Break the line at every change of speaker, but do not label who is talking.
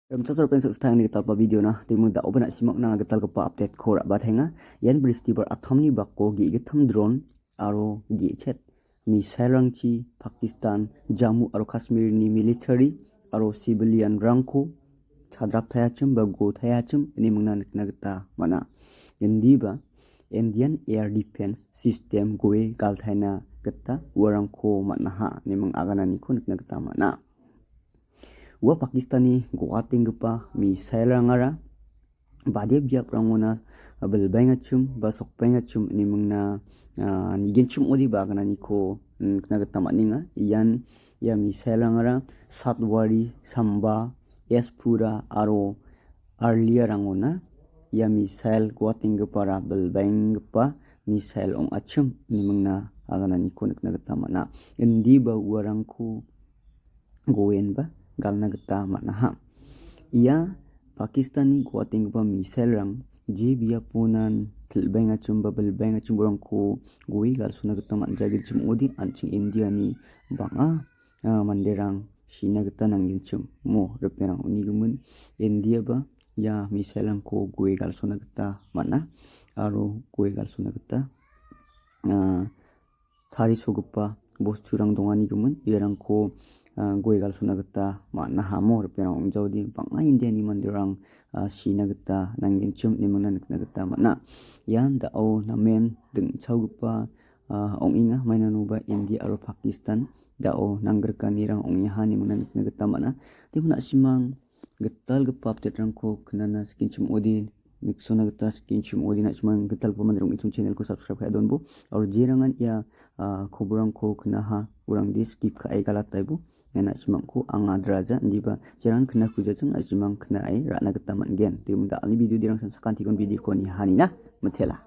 Sasar pensuk stang ni talpa video na timu da open simak na getal ko pa update ko ba thenga yan bristibar athamni bakko gi githam drone aro Ge-70 missile rangchi Pakistan Jammu aro Kashmir ni military aro civilian rangko chadrap thayachim ba go thayachim ini mungna nikna gita mana indi ba Indian Air Defense System goe gal thaina gita warangko manha nimung aganani ko nikna gita mana Wa Pakistani guatinggipa missile rangara bade biap rangona belbaingachum ba sokpaingachum ni mungna nigenchum odi baganani ko knagata maninga yan ya missile rangara satwari samba espura aro arlia rangona ya missile guatinggipa ra belbainggipa missile ong achum ni mungna aganani ko knagata mana indi ba warangku goen ba galna gita manaha ia Pakistani guatingba missile rang je bia punan tilbenga chumba belbenga chumburang ko goi gal suna gita manjagil chum odi anching India ni banga manderang sina gita nanggil chum mo reperang unigumun India ba ya missile rang ko goi gal suna gita mana aro goi gal suna gita thari sogupa bosturang donganigumun irang ko goi gal suna gita mana hamo reperang ongjodi banga India ni mandirang sina gita nangin chum ni muna nikna gita mana yan dao namen deng chaugupa onginga mainanuba India aro Pakistan dao nanggerkan nirang ongiha ni muna nikna gita mana timuna simang getal gepa update rangko kenana skin chum odi niksona gita skin chum odi na simang getal pamanderong itung channel ko subscribe kaya donbo aro jirangan ia kobrang ko kenaha urang di skip ka ai galatai bu ena simangku anga draja ndiba jaran kena kujajang azimang kena ai rana getaman gen timda ali video dirang sansakan tikon video ko ni hanina metela